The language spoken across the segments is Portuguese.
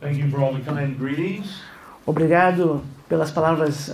Thank you for all the kind greetings. Obrigado pelas palavras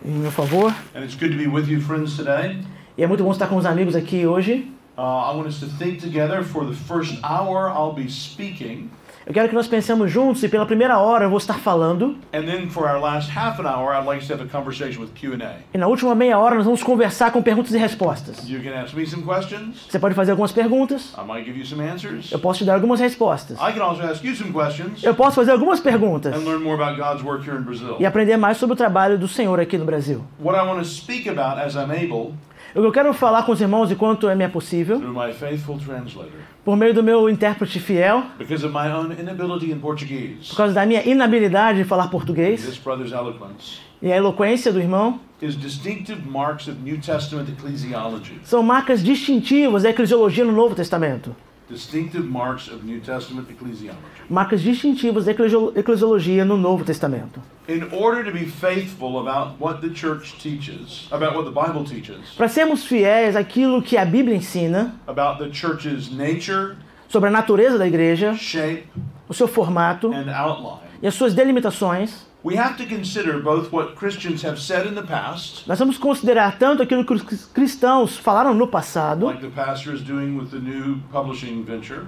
em meu favor. And it's good to be with you, friends, today. E é muito bom estar com os amigos aqui hoje. I want us to think together. For the first hour, I'll be speaking. Eu quero que nós pensemos juntos e pela primeira hora eu vou estar falando. And then for our last half an hour, I'd like us to have a conversation with Q&A. E na última meia hora nós vamos conversar com perguntas e respostas. You can ask me some questions. Você pode fazer algumas perguntas. I might give you some answers. Eu posso te dar algumas respostas. I can also ask you some questions Eu posso fazer algumas perguntas and learn more about God's work here in Brazil. e aprender mais sobre o trabalho do Senhor aqui no Brasil. What I want to speak about as I'm able, O que eu quero falar com os irmãos enquanto é possível, through my faithful translator, por meio do meu intérprete fiel, because of my own inability in Portuguese, por causa da minha inabilidade de falar português this brother's eloquence, e a eloquência do irmão, is distinctive marks of New Testament ecclesiology. são marcas distintivas da eclesiologia no Novo Testamento. Distinctive marks of New Testament ecclesiology. Marcas distintivas da eclesiologia no Novo Testamento. In order to be faithful about what the church teaches, about what the Bible teaches, Para sermos fiéis àquilo que a Bíblia ensina about the church's nature, sobre a natureza da igreja, shape, o seu formato and outline, e as suas delimitações, we have to consider both what Christians have said in the past, nós vamos considerar tanto aquilo que os cristãos falaram no passado, like the pastor is doing with the new publishing venture,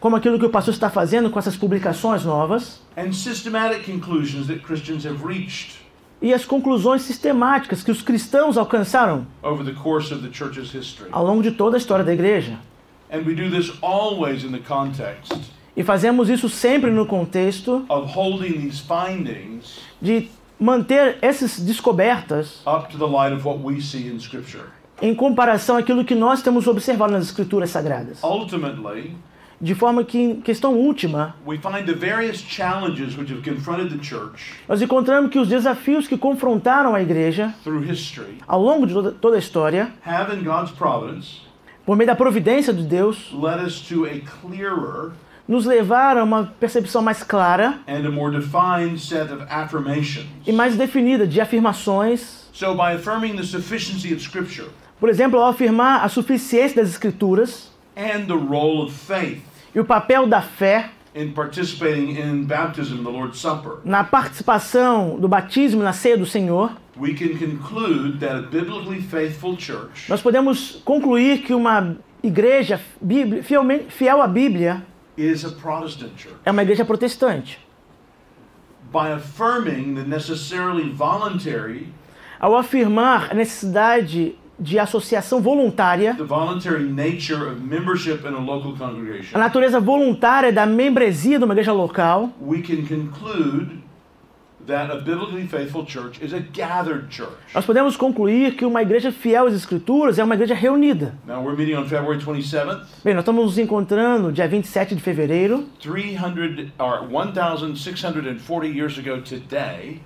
como aquilo que o pastor está fazendo com essas publicações novas, and systematic conclusions that Christians have reached e as conclusões sistemáticas que os cristãos alcançaram over the course of the church's history. ao longo de toda a história da igreja. And we do this always in the context E fazemos isso sempre no contexto of holding these findings de manter essas descobertas up to the light of what we see in Scripture. em comparação àquilo que nós temos observado nas Escrituras Sagradas. Ultimately, De forma que, em questão última, we find the various challenges which have confronted the church nós encontramos que os desafios que confrontaram a igreja through history ao longo de toda a história, have, in God's providence, por meio da providência de Deus, led us to a clearer nos levaram a uma percepção mais clara and a more defined set of affirmations. e mais definida de afirmações. So by affirming the sufficiency of Scripture Por exemplo, ao afirmar a suficiência das Escrituras and the role of faith e o papel da fé in participating in baptism and the Lord's Supper, na participação do batismo e na ceia do Senhor, we can conclude that a biblically faithful church nós podemos concluir que uma igreja fiel à Bíblia is a Protestant church. é uma igreja protestante. By affirming the necessarily voluntary, Ao afirmar a necessidade de associação voluntária, the voluntary nature of membership in a local a congregation, natureza voluntária da membresia de uma igreja local, we can conclude that a biblically faithful church is a gathered church. nós podemos concluir que uma igreja fiel às Escrituras é uma igreja reunida. Now we're meeting on February 27th. Bem, nós estamos nos encontrando dia 27 de fevereiro, 1,640 years ago today,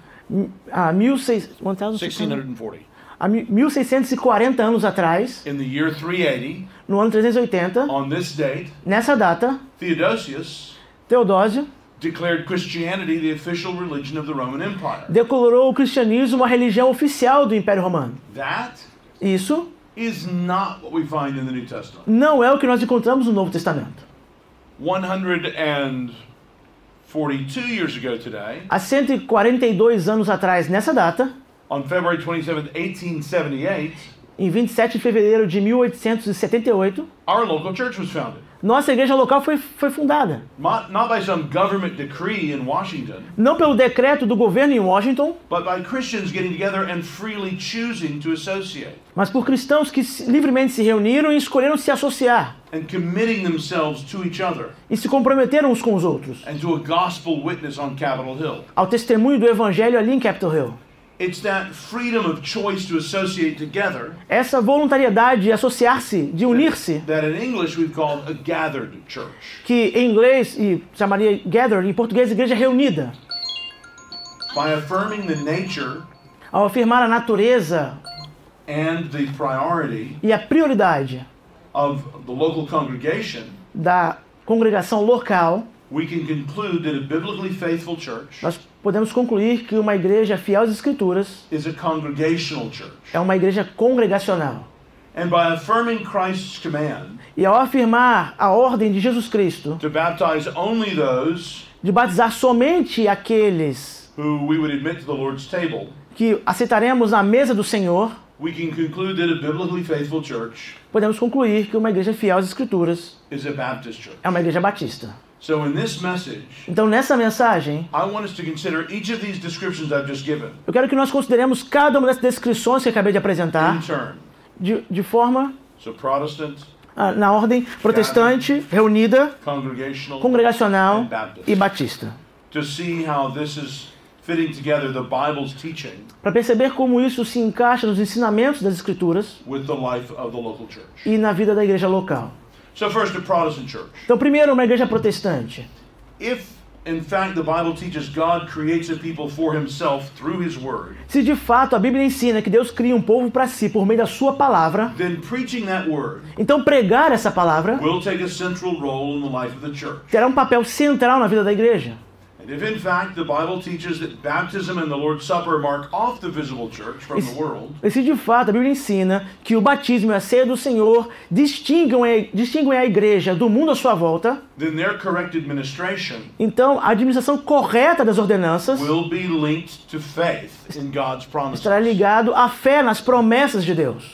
há 1640, há 1640 anos atrás, in the year 380, no ano 380, on this date, nessa data, Theodosius Teodósio declared Christianity the official religion of the Roman Empire. declarou o cristianismo a religião oficial do Império Romano. That Isso is not what we find in the New Testament. não é o que nós encontramos no Novo Testamento. 142 years ago today, Há 142 anos atrás, nessa data, on February 27th, 1878, em 27 de fevereiro de 1878, our local church was founded. nossa igreja local foi fundada. Not by some government decree in Washington, Não pelo decreto do governo em Washington, but by Christians getting together and freely choosing to associate mas por cristãos que livremente se reuniram e escolheram se associar and committing themselves to each other e se comprometeram uns com os outros and to a gospel witness on Capitol Hill. ao testemunho do Evangelho ali em Capitol Hill. It's that freedom of choice to associate together Essa voluntariedade de associar-se, de unir-se, that in English we've called a gathered church. que em inglês e chamaria gathered, em português igreja reunida. By affirming the nature Ao afirmar a natureza and the priority e a prioridade of the local congregation, da congregação local, we can conclude that a biblically faithful church nós podemos concluir que uma igreja fiel às Escrituras is a congregational church. é uma igreja congregacional. And by affirming Christ's command E ao afirmar a ordem de Jesus Cristo to baptize only those de batizar somente aqueles who we would admit to the Lord's table, que aceitaremos a mesa do Senhor, we can conclude that a biblically faithful church podemos concluir que uma igreja fiel às Escrituras is a Baptist church. é uma igreja batista. So in this message, Então, nessa mensagem, I want us to consider each of these descriptions I've just given eu quero que nós consideremos cada uma dessas descrições que eu acabei de apresentar in turn. de forma, So Protestant, na ordem protestante, reunida, congregational, congregacional and Baptist. e batista. To see how this is fitting together the Bible's teaching Para perceber como isso se encaixa nos ensinamentos das Escrituras with the life of the local church. e na vida da igreja local. So first, a Protestant church. Então, primeiro, uma igreja protestante. If, in fact, the Bible teaches God creates a people for himself through his word, Se de fato a Bíblia ensina que Deus cria um povo para si por meio da sua palavra, then preaching that word então pregar essa palavra will take a central role in the life of the church. terá um papel central na vida da igreja. And if, in fact, the Bible teaches that baptism and the Lord's Supper mark off the visible church from the world, E se de fato a Bíblia ensina que o batismo e a ceia do Senhor distinguem a igreja do mundo à sua volta, then their correct administration então a administração correta das ordenanças will be linked to faith in God's promises. estará ligado à fé nas promessas de Deus.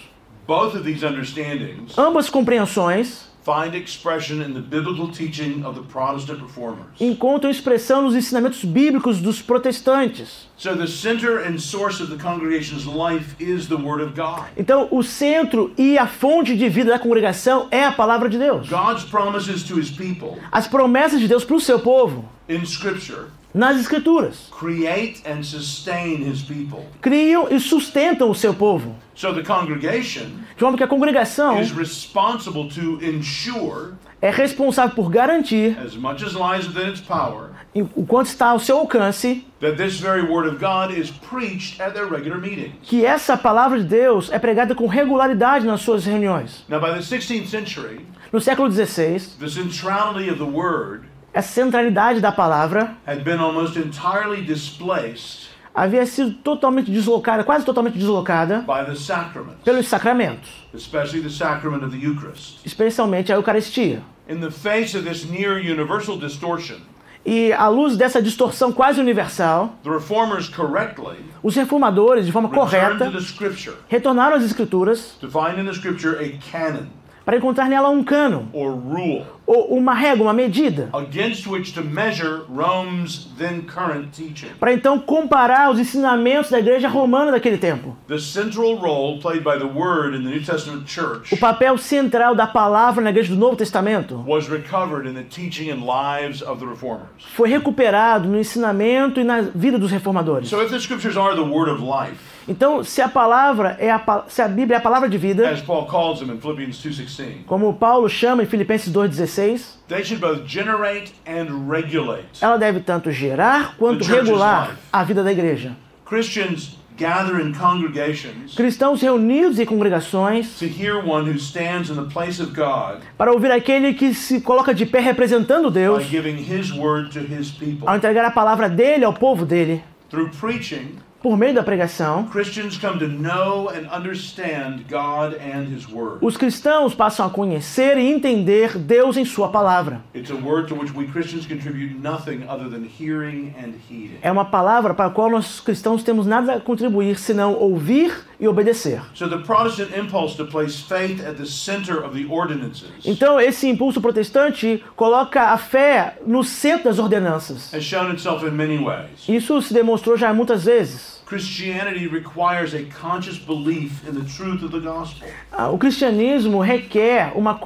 Both of these understandings Ambas compreensões find expression in the biblical teaching of the Protestant reformers. encontram expressão nos ensinamentos bíblicos dos protestantes. So the center and source of the congregation's life is the Word of God. Então, o centro e a fonte de vida da congregação é a palavra de Deus. God's promises to his people As promessas de Deus para o seu povo, in Scripture nas Escrituras, create and sustain his people. criam e sustentam o seu povo. So the congregation De modo que a congregação is responsible to ensure, é responsável por garantir, as much as lies within its power, o quanto está ao seu alcance, that this very Word of God is preached at their regular meetings. que essa palavra de Deus é pregada com regularidade nas suas reuniões. Now, by the 16th century, No século XVI, the centrality of the Word essa centralidade da palavra had been almost entirely displaced havia sido totalmente deslocada, quase totalmente deslocada, by the sacraments, pelos sacramentos, especially the sacrament of the Eucharist. especialmente a Eucaristia. In the face of this near universal distortion, E à luz dessa distorção quase universal, the reformers correctly os reformadores, de forma returned correta, to the Scripture retornaram às Escrituras to find in the Scripture a canon para encontrar nela um cânon, or rule ou uma régua, uma medida, against which to measure Rome's then current teaching. para então comparar os ensinamentos da igreja romana daquele tempo. The central role played by the Word in the New Testament church O papel central da palavra na igreja do Novo Testamento was recovered in the teaching and lives of the reformers. foi recuperado no ensinamento e na vida dos reformadores. So if the Scriptures are the Word of life, Então, se a Bíblia é a palavra de vida, as Paul calls them in Philippians 2:16, como Paulo chama em Filipenses 2,16, they should both generate and regulate. ela deve tanto gerar quanto The church's regular life. a vida da igreja. Christians gather in congregations Cristãos reunidos em congregações to hear one who stands in the place of God para ouvir aquele que se coloca de pé representando by Deus, giving His word to His people. ao entregar a palavra dele ao povo dele. Through preaching, Por meio da pregação, Christians come to know and understand God and His word. os cristãos passam a conhecer e entender Deus em sua palavra. It's a word to which we Christians contribute nothing other than hearing and heeding. É uma palavra para a qual nós cristãos temos nada a contribuir senão ouvir e obedecer. So the Protestant impulse to place faith at the center of the ordinances Então, esse impulso protestante coloca a fé no centro das ordenanças. has shown itself in many ways. Isso se demonstrou já muitas vezes. Christianity requires a conscious belief in the truth of the gospel. O cristianismo requer uma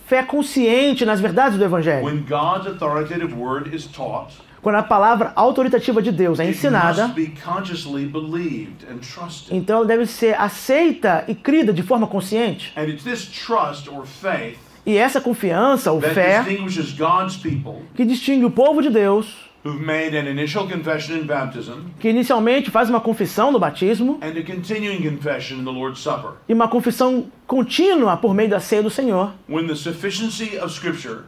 fé consciente nas verdades do Evangelho. When God's authoritative word is taught, Quando a palavra autoritativa de Deus é it ensinada, must be consciously believed and trusted. então ela deve ser aceita e crida de forma consciente. And it's this trust or faith E essa confiança ou that fé distinguishes God's people que distingue o povo de Deus, who've made an initial confession in baptism que inicialmente faz uma confissão no batismo and a continuing confession in the Lord's Supper. e uma confissão contínua por meio da ceia do Senhor. When the sufficiency of Scripture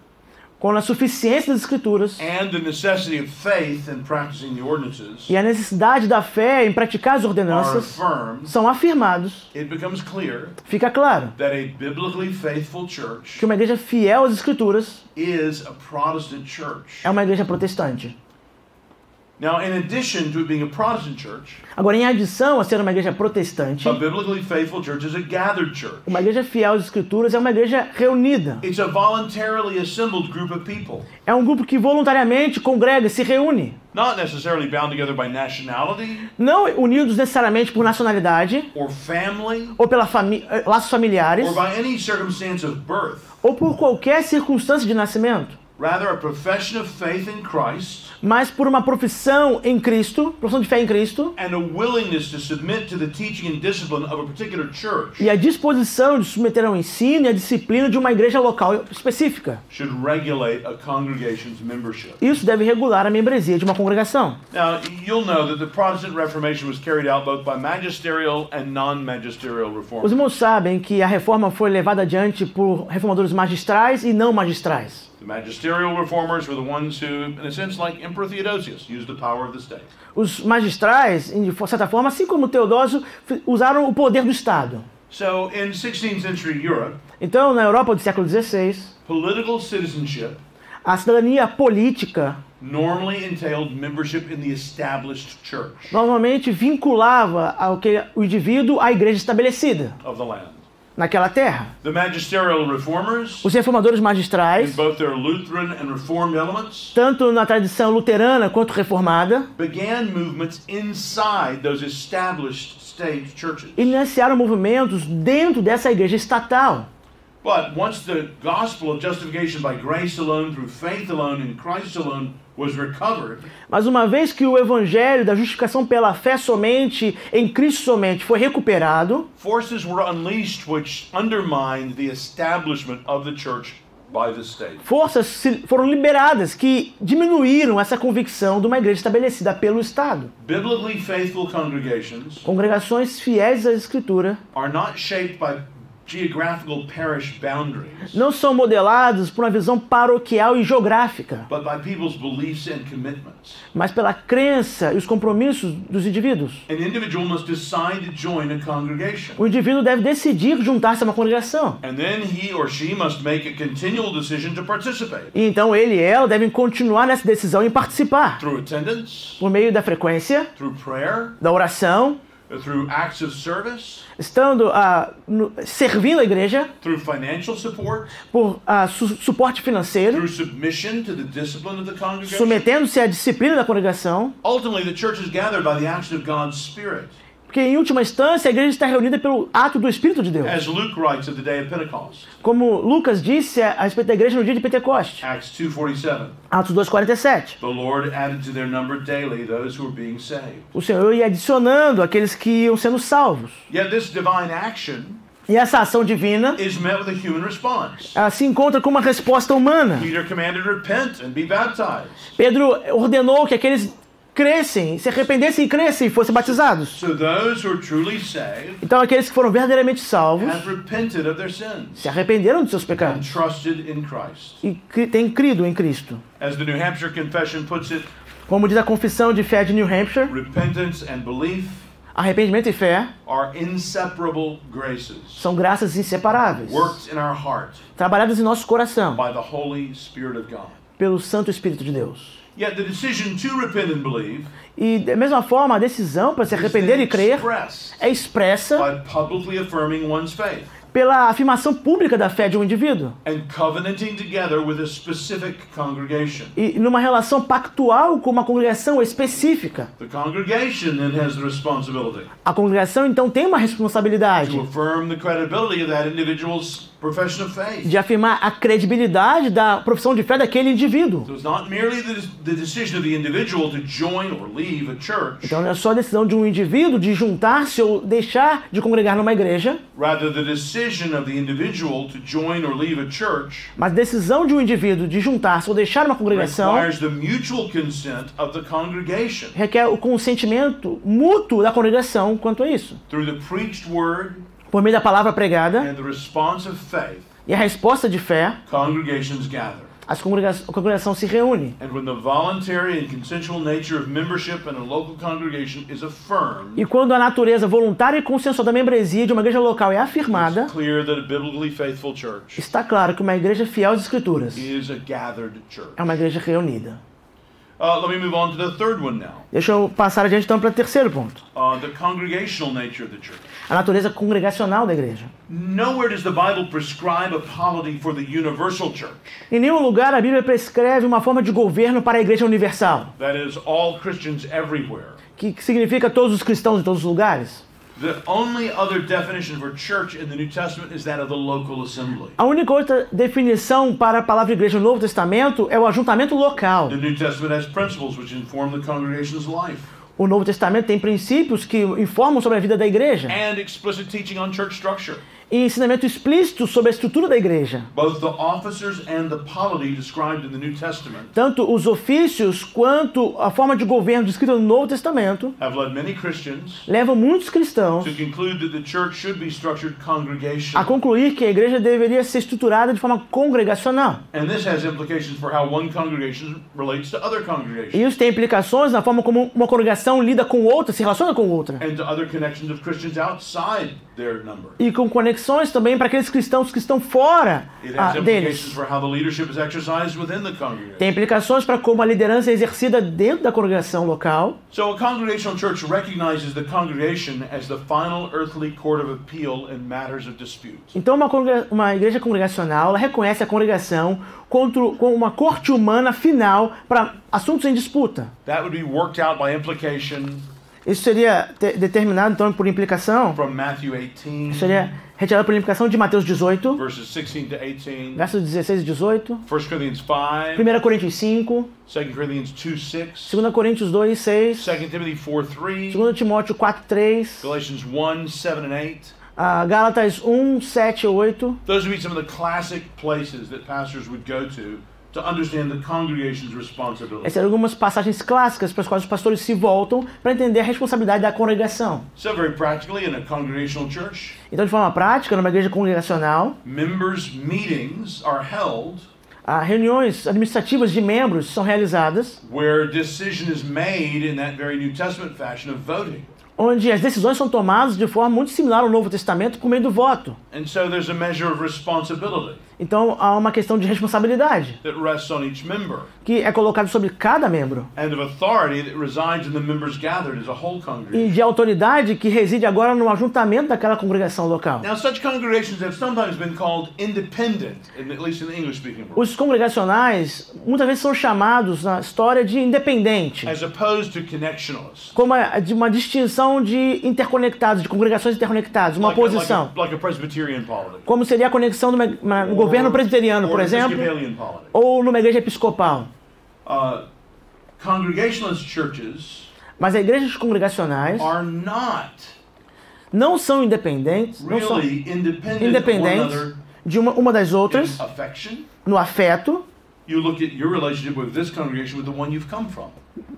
quando a suficiência das Escrituras and the necessity of faith in practicing the ordinances e a necessidade da fé em praticar as are ordenanças affirmed, são afirmados, it becomes clear fica claro that a biblically faithful church que uma igreja fiel às Escrituras is a Protestant church. é uma igreja protestante. Now, in addition to it being a Protestant church, Agora, em adição a ser uma igreja protestante, a biblically faithful church is a gathered church. uma igreja fiel às Escrituras é uma igreja reunida. It's a voluntarily assembled group of people, É um grupo que voluntariamente congrega, se reúne. not necessarily bound together by nationality Não unidos necessariamente por nacionalidade, or family ou pela laços familiares, or by any circumstance of birth. ou por qualquer circunstância de nascimento. Rather, a profession of faith in Christ Mas por uma profissão em Cristo, profissão de fé em Cristo, and a willingness to submit to the teaching and discipline of a particular church e a disposição de submeter ao ensino e à disciplina de uma igreja local específica. should regulate a congregation's membership. Isso deve regular a membresia de uma congregação. Now, you'll know that the Protestant Reformation was carried out both by magisterial and non-magisterial Os reformers. irmãos sabem que a reforma foi levada adiante por reformadores magistrais e não magistrais. The magisterial reformers were the ones who, in a sense, like Emperor Theodosius, used the power of the state. Os magistrais, de certa forma, assim como Teodósio, usaram o poder do Estado. So, in 16th century Europe, Então, na Europa do século XVI, political citizenship a cidadania política normally entailed membership in the established church normalmente vinculava o indivíduo à igreja estabelecida of the land. naquela terra. The magisterial reformers, Os reformadores in magistrais, both their Lutheran and Reformed elements, tanto na tradição luterana quanto reformada, began movements inside those established state churches. iniciaram movimentos dentro dessa igreja estatal. But once the gospel of justification by grace alone, through faith alone, in Christ alone, was recovered, Mas uma vez que o evangelho da justificação pela fé somente, em Cristo somente, foi recuperado, forces were unleashed which undermined the establishment of the church by the state. forças foram liberadas que diminuíram essa convicção de uma igreja estabelecida pelo Estado. Biblically faithful congregations Congregações fiéis à Escritura are not shaped by geographical parish boundaries, não são modelados por uma visão paroquial e geográfica, but by people's beliefs and commitments. mas pela crença e os compromissos dos indivíduos. An individual must decide to join a congregation, O indivíduo deve decidir juntar-se a uma congregação. and then he or she must make a continual decision to participate E então ele e ela devem continuar nessa decisão em participar, through attendance, por meio da frequência, through prayer, da oração, through acts of service, estando servindo a igreja, through financial support, por suporte financeiro, through submission to the discipline of the congregation. submetendo-se à disciplina da congregação, Ultimately, the church is gathered by the action of God's Spirit, porque em última instância a igreja está reunida pelo ato do Espírito de Deus. as Luke writes of the day of Pentecost, Como Lucas disse a respeito da igreja no dia de Pentecoste, Acts 2:47. Atos 2:47. The Lord added to their number daily those who were being saved. O Senhor ia adicionando aqueles que iam sendo salvos. Yet this divine action E essa ação divina is met with a human response. se encontra com uma resposta humana. Peter commanded, repent and be baptized. Pedro ordenou que aqueles crescem, se arrependessem e crescem e fossem batizados. So those who are truly saved Então aqueles que foram verdadeiramente salvos have repented of their sins se arrependeram de seus and pecados trusted in Christ. e têm crido em Cristo. As the New Hampshire Confession puts it, Como diz a Confissão de Fé de New Hampshire, repentance and belief arrependimento e fé are inseparable graces, são graças inseparáveis, worked in our heart trabalhadas em nosso coração by the Holy Spirit of God. pelo Santo Espírito de Deus. Yet the decision to repent and believe E da mesma forma, a decisão para se is arrepender then e crer expressed é expressa by publicly affirming one's faith pela afirmação pública da fé de um indivíduo and covenanting together with a specific congregation. e numa relação pactual com uma congregação específica. The congregation then has the responsibility A congregação então tem uma responsabilidade to affirm the credibility of that individual's profession of faith. de afirmar a credibilidade da profissão de fé daquele indivíduo. So it's not merely the decision of the individual to join or leave a church, Então não é só a decisão de um indivíduo de juntar-se ou deixar de congregar numa igreja, rather the decision of the individual to join or leave a church mas a decisão de um indivíduo de juntar-se ou deixar uma congregação requires the mutual consent of the congregation requer o consentimento mútuo da congregação quanto a isso. through the preached word Por meio da palavra pregada and the response of faith. e a resposta de fé, Congregations gather. A congregação se reúne. And when the voluntary and consensual nature of membership in a local congregation is affirmed, E quando a natureza voluntária e consensual da membresia de uma igreja local é afirmada, it's clear that a biblically faithful church está claro que uma igreja fiel às Escrituras is a gathered church. é uma igreja reunida. Let me move on to the third one now. Deixa eu passar adiante então para o terceiro ponto. The congregational nature of the church. A natureza congregacional da igreja. Nowhere does the Bible prescribe a polity for the universal church. Em nenhum lugar a Bíblia prescreve uma forma de governo para a igreja universal, That is, all Christians everywhere. que significa todos os cristãos em todos os lugares. The only other definition for church in the New Testament is that of the local assembly. A única outra definição para a palavra igreja no Novo Testamento é o ajuntamento local. The New Testament has principles which inform the congregation's life O Novo Testamento tem princípios que informam sobre a vida da igreja and explicit teaching on church structure. e ensinamento explícito sobre a estrutura da igreja. Both the officers and the polity described in the New Testament Tanto os ofícios quanto a forma de governo descrita no Novo Testamento have led many Christians levam muitos cristãos to conclude that the church should be structured a congregationally. concluir que a igreja deveria ser estruturada de forma congregacional. And this has implications for how one congregation relates to other congregations E isso tem implicações na forma como uma congregação lida com outra, se relaciona com outra. and to other connections of Christians outside their number. E com conexões também para aqueles cristãos que estão fora It has deles. implications for how the leadership is exercised within the congregation. Tem implicações para como a liderança é exercida dentro da congregação local. So a congregational church recognizes the congregation as the final earthly court of appeal in matters of dispute. Então uma igreja congregacional ela reconhece a congregação como uma corte humana final para assuntos em disputa. That would be worked out by implication Isso seria determinado então por implicação, from Matthew 18, seria retirado por implicação de Mateus 18, verses 16 to 18, versos 16 e 18, 1 Corinthians 5, 1 Coríntios 5, 2 Corinthians 2, 6, 2 Coríntios 2, 6, 2 Timothy 4, 3, 2 Timóteo 4, 3, Galatians 1, 7 and 8. Gálatas 1, 7 e 8. Those would be some of the classic places that pastors would go to understand the congregation's responsibility. Essas são algumas passagens clássicas para as quais os pastores se voltam para entender a responsabilidade da congregação. So very practically, in a congregational church, Então, de forma prática, numa igreja congregacional, members' meetings are held reuniões administrativas de membros são realizadas, where decision is made in that very New Testament fashion of voting. onde as decisões são tomadas de forma muito similar ao Novo Testamento por meio do voto. And so there's a measure of responsibility Então, há uma questão de responsabilidade that rests on each member que é colocada sobre cada membro and of authority that resides in the members gathered as a whole e congregation. de autoridade que reside agora no ajuntamento daquela congregação local. Now, such congregations have sometimes been called independent, at least in the English-speaking world, Os congregacionais muitas vezes são chamados na história de independente, as opposed to connectionalists. como de uma distinção de interconectados, de congregações interconectadas, uma posição. Like a Presbyterian polity. Como seria a conexão do governo presbiteriano, por Or exemplo, Episcopalian polity. ou numa igreja episcopal. Congregationalist churches Mas as igrejas congregacionais are not não são independentes, não são really independent of one independentes another de uma das outras in affection. no afeto. You look at your relationship with this congregation with the one you've come from,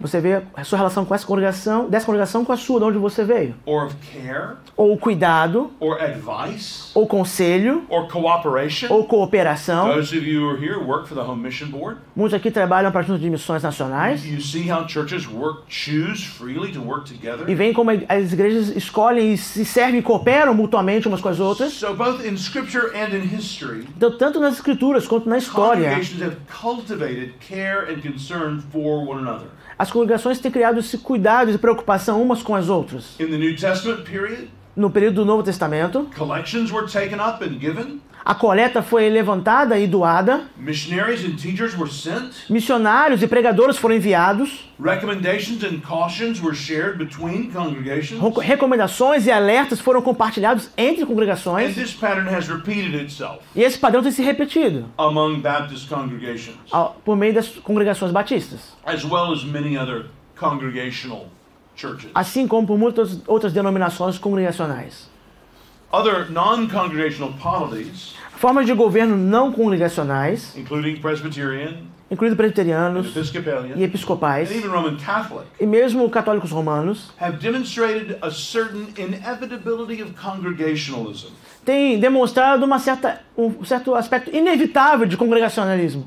Você vê a sua relação com essa congregação, dessa congregação com a sua, de onde você veio. or of care, Ou cuidado, or advice, ou conselho, or cooperation. ou cooperação. Those of you who are here work for the Home Mission Board. Muitos aqui trabalham para juntas de missões nacionais You see how churches choose freely to work together. e veem como as igrejas escolhem e se servem e cooperam mutuamente umas com as outras. So both in Scripture and in history, Então, tanto nas escrituras quanto na história, congregations have cultivated care and concern for one another. as congregações têm criado esse cuidado e preocupação umas com as outras. In the New Testament period, No período do Novo Testamento, collections were taken up and given. a coleta foi levantada e doada, Missionaries and teachers were sent. missionários e pregadores foram enviados, Recommendations and cautions were shared between congregations. recomendações e alertas foram compartilhados entre And congregações, this pattern has repeated itself e esse padrão tem se repetido among Baptist congregations, por meio das congregações batistas, as well as many other congregational churches. assim como por muitas outras denominações congregacionais. Other non-congregational polities, Formas de governo não congregacionais, including Presbyterian incluindo and presbiterianos e Episcopalian, episcopais, and even Roman Catholic, e mesmo católicos romanos, have demonstrated a certain inevitability of congregationalism. têm demonstrado um certo aspecto inevitável de congregacionalismo,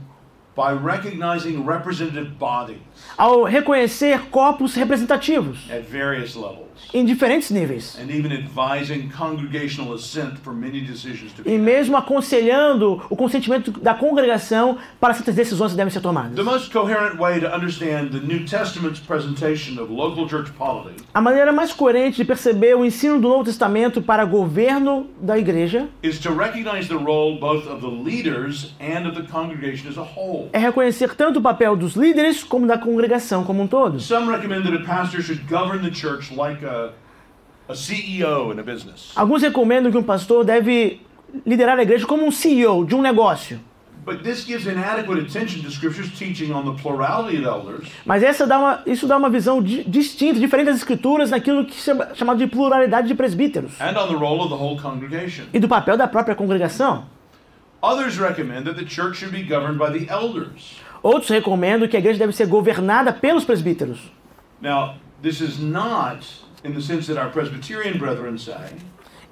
by recognizing representative bodies ao reconhecer corpos representativos at various levels, em diferentes níveis, and even advising congregational assent for many decisions to be e made. mesmo aconselhando o consentimento da congregação para certas decisões que devem ser tomadas. The most coherent way to understand the New Testament's presentation of local church polity A maneira mais coerente de perceber o ensino do Novo Testamento para governo da igreja is to recognize the role both of the leaders and of the congregation as a whole. é reconhecer tanto o papel dos líderes como da congregação como um todo. Some recommend that a pastor should govern the church like a CEO in a business. Alguns recomendam que um pastor deve liderar a igreja como um CEO de um negócio. But this gives inadequate attention to Scripture's teaching on the plurality of elders Mas isso dá uma visão distinta, diferente das escrituras, naquilo que é chamado de pluralidade de presbíteros and on the role of the whole congregation. e do papel da própria congregação. Others recommend that the church should be governed by the elders. Outros recomendam que a igreja deve ser governada pelos presbíteros. Now, this is not in the sense that our Presbyterian brethren say,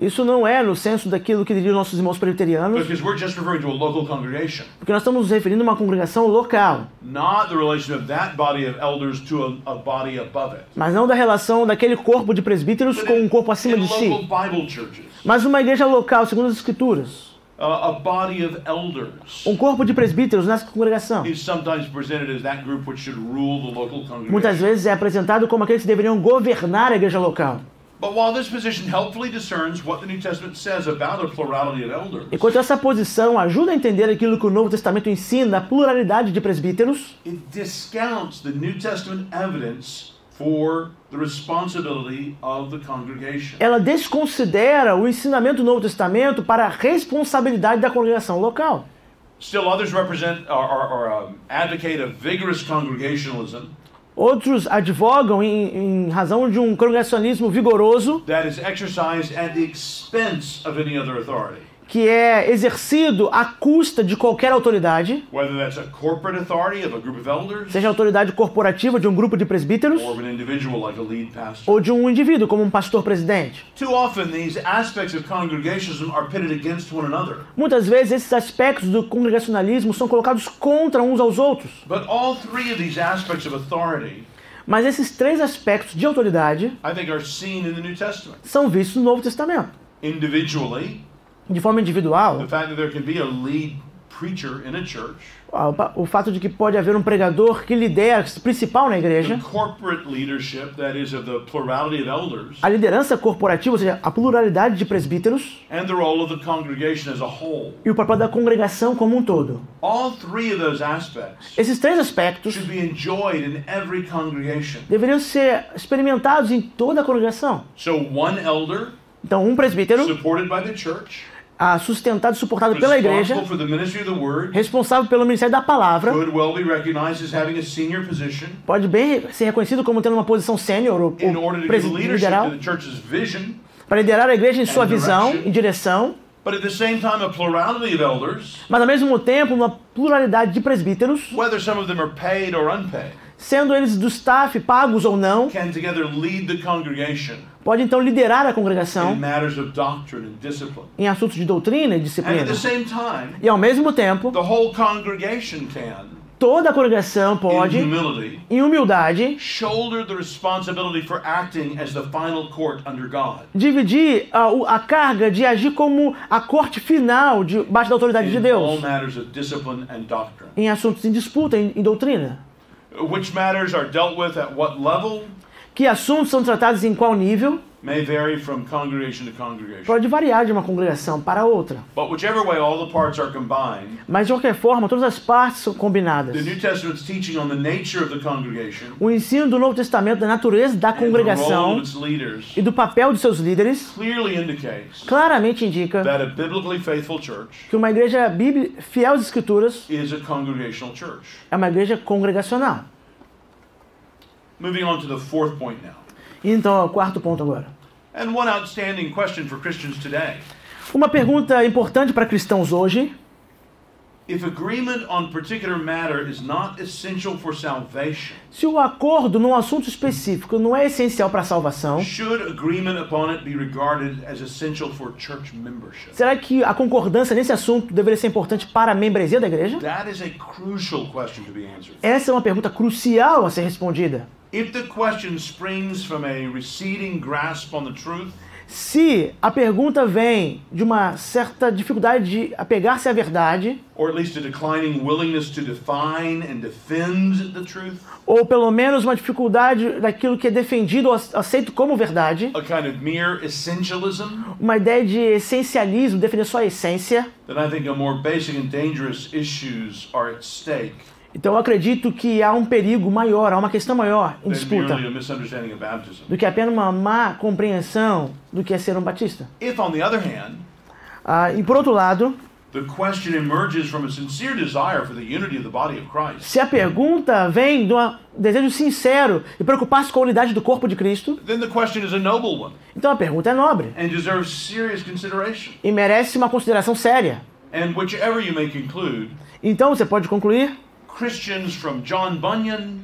Isso não é no senso daquilo que diriam nossos irmãos presbiterianos, because we're just referring to a local congregation, porque nós estamos nos referindo a uma congregação local, not the relation of that body of elders to a body above it. mas não da relação daquele corpo de presbíteros com um corpo acima In de si, local Bible churches, mas uma igreja local, segundo as escrituras. a body of elders Um corpo de presbíteros nessa congregação is sometimes presented as that group which should rule the local congregation. muitas vezes é apresentado como aqueles que deveriam governar a igreja local. But while this position helpfully discerns what the New Testament says about a plurality of elders, Enquanto essa posição ajuda a entender aquilo que o Novo Testamento ensina da pluralidade de presbíteros, it discounts the New Testament evidence for the responsibility of the congregation. ela desconsidera o ensinamento do Novo Testamento para a responsabilidade da congregação local. Still, others represent or advocate a vigorous congregationalism Outros advogam em razão de um congregacionalismo vigoroso that is exercised at the expense of any other authority, que é exercido à custa de qualquer autoridade, whether that's a corporate authority of a group of elders seja a autoridade corporativa de um grupo de presbíteros or of an individual like a lead pastor. ou de um indivíduo como um pastor presidente. Too often, these aspects of congregationalism are pitted against one another. Muitas vezes esses aspectos do congregacionalismo são colocados contra uns aos outros. But all three of these aspects of authority, Mas esses três aspectos de autoridade I think, are seen in the New Testament. são vistos no Novo Testamento. Individually, De forma individual, the fact that there can be a lead preacher in a church, o fato de que pode haver um pregador que lidera, principal na the igreja, corporate leadership, that is, of the plurality of elders, a liderança corporativa, ou seja, a pluralidade de presbíteros, and the role of the congregation as a whole. e o papel da congregação como um todo. All three of those aspects Esses três aspectos should be enjoyed in every congregation. deveriam ser experimentados em toda a congregação. So one elder, Então, um presbítero, supported by the church, sustentado e suportado pela igreja, responsible for the ministry of the word, responsável pelo ministério da palavra, could well be recognized as having a senior position pode bem ser reconhecido como tendo uma posição sênior ou in order to give presidente leadership lideral, to the church's vision. para liderar a igreja em sua and visão direction. e direção, But at the same time, a plurality of elders, mas ao mesmo tempo uma pluralidade de presbíteros, whether some of them are paid or unpaid, sendo eles do staff pagos ou não, can together lead the congregation pode então liderar a in congregação matters of doctrine and discipline. em assuntos de doutrina e And disciplina. at the same time, E ao mesmo tempo, the whole congregation can, toda a congregação in pode, humility, em humildade, shoulder the responsibility for acting as the final court under God dividir a carga de agir como a corte final debaixo da autoridade de in all Deus, matters of discipline and doctrine. em assuntos em disputa, em doutrina. Which matters are dealt with at what level Que assuntos são tratados em qual nível, may vary from congregation to congregation. pode variar de uma congregação para outra. But whichever way all the parts are combined, Mas de qualquer forma, todas as partes são combinadas. the New Testament's teaching on the nature of the congregation O ensino do Novo Testamento da natureza da and the role congregação of its leaders e do papel de seus líderes clearly indicates claramente indica that a biblically faithful church que uma igreja fiel às escrituras is a congregational church. é uma igreja congregacional. Moving on to the fourth point now. E então, o quarto ponto agora. And one outstanding question for Christians today. Uma pergunta importante para cristãos hoje If agreement on particular matter is not essential for salvation, Se o acordo num assunto específico não é essencial para a salvação, should agreement upon it be regarded as essential for church membership? será que a concordância nesse assunto deveria ser importante para a membresia da igreja? That is a crucial question to be answered. Essa é uma pergunta crucial a ser respondida. If the question springs from a receding grasp on the truth, Se a pergunta vem de uma certa dificuldade de apegar-se à verdade, or at least a declining willingness to define and defend the truth, ou pelo menos uma dificuldade daquilo que é defendido ou aceito como verdade, a kind of mere essentialism, uma ideia de essencialismo, defender só a essência, then I think a more basic and dangerous issues are at stake então eu acredito que há um perigo maior, há uma questão maior em than disputa merely a misunderstanding of baptism. do que apenas uma má compreensão do que é ser um batista. If, on the other hand, E por outro lado, the question emerges from a sincere desire for the unity of the body of Christ, se a pergunta vem de um desejo sincero e preocupar-se com a unidade do corpo de Cristo, then the question is a noble one então a pergunta é nobre and deserves serious consideration. e merece uma consideração séria. And whichever you may conclude, Então você pode concluir, Christians from John Bunyan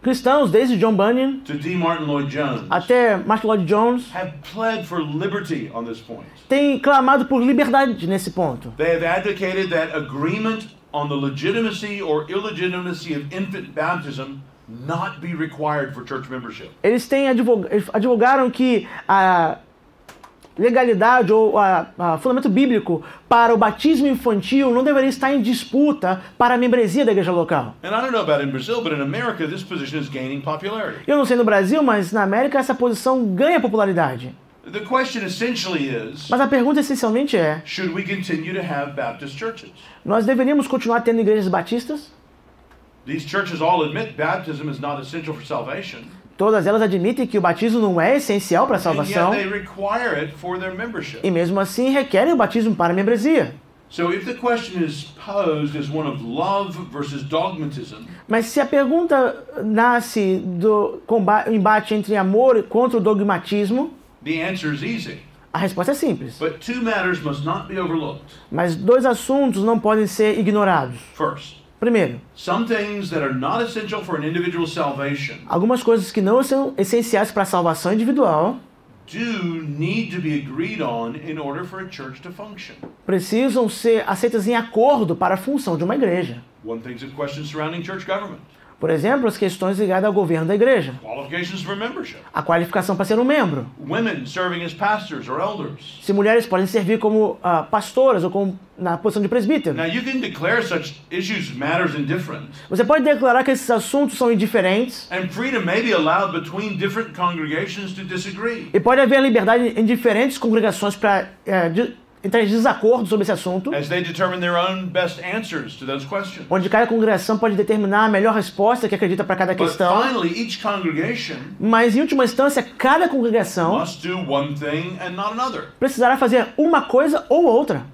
cristãos desde John Bunyan to D. Martin Lloyd Jones até Martin Lloyd Jones have pled for liberty on this point. têm clamado por liberdade nesse ponto. They have advocated that agreement on the legitimacy or illegitimacy of infant baptism not be required for church membership. Eles advogaram que a legalidade ou a fundamento bíblico para o batismo infantil não deveria estar em disputa para a membresia da igreja local. And I don't know about in Brazil, but in America this position is gaining popularity. Eu não sei no Brasil, mas na América essa posição ganha popularidade. The question essentially is, Mas a pergunta essencialmente é, should we continue to have Baptist churches? nós deveríamos continuar tendo igrejas batistas? These churches all admit baptism is not essential for salvation, Todas elas admitem que o batismo não é essencial para a and salvação yet they require it for their membership. e mesmo assim requerem o batismo para a membresia. So if the question is posed as one of love versus dogmatism, Mas se a pergunta nasce do embate entre amor contra o dogmatismo, the answer is easy. a resposta é simples. But two matters must not be overlooked. Mas dois assuntos não podem ser ignorados. First, Primeiro, some things that are not essential for an individual's salvation algumas coisas que não são essenciais para a salvação individual do need to be agreed on in order for a church to function. precisam ser aceitas em acordo para a função de uma igreja. One thing's a question surrounding church government, Por exemplo, as questões ligadas ao governo da igreja, qualifications for membership, a qualificação para ser um membro, women serving as pastors or elders. se mulheres podem servir como pastoras ou na posição de presbítero. Now you can declare such issues matters indifferent, Você pode declarar que esses assuntos são indiferentes and freedom may be allowed between different congregations to disagree. e pode haver liberdade em diferentes congregações para entrar em desacordo sobre esse assunto, As they determine their own best answers to those questions. onde cada congregação pode determinar a melhor resposta que acredita para cada But questão, finally, each congregation mas em última instância, cada congregação must do one thing and not another. precisará fazer uma coisa ou outra.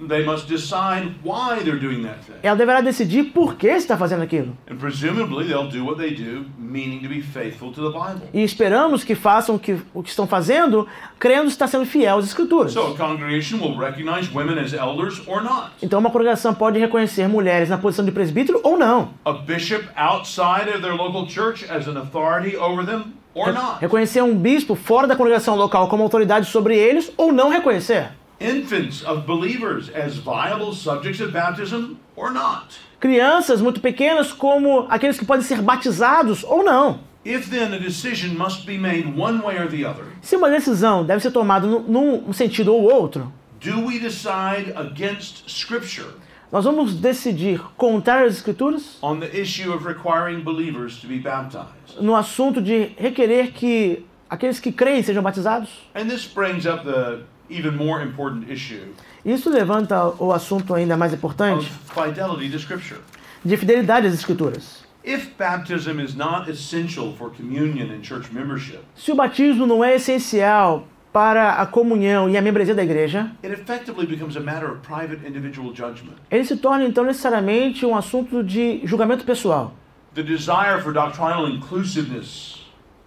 They must decide why they're doing that thing. Ela deverá decidir por que está fazendo aquilo. And presumably they'll do what they do, meaning to be faithful to the Bible. E esperamos que façam o que estão fazendo, crendo estar sendo fiel às Escrituras. So a congregation will recognize women as elders or not. Então uma congregação pode reconhecer mulheres na posição de presbítero ou não. A bishop outside of their local church as an authority over them or not. Reconhecer um bispo fora da congregação local como autoridade sobre eles ou não reconhecer. Infants of believers as viable subjects of baptism or not. Crianças muito pequenas como aqueles que podem ser batizados ou não. If then a decision must be made one way or the other, Se uma decisão deve ser tomada num sentido ou outro, do we decide against Scripture nós vamos decidir contrário às Escrituras on the issue of requiring believers to be baptized? no assunto de requerer que aqueles que creem sejam batizados? And this brings up the even more important issue Isso levanta o assunto ainda mais of importante fidelity to Scripture. de fidelidade às Escrituras. If baptism is not essential for communion and church membership, Se o batismo não é essencial para a comunhão e a membresia da igreja, it effectively becomes a matter of private individual judgment. ele se torna então necessariamente um assunto de julgamento pessoal. The desire for doctrinal inclusiveness.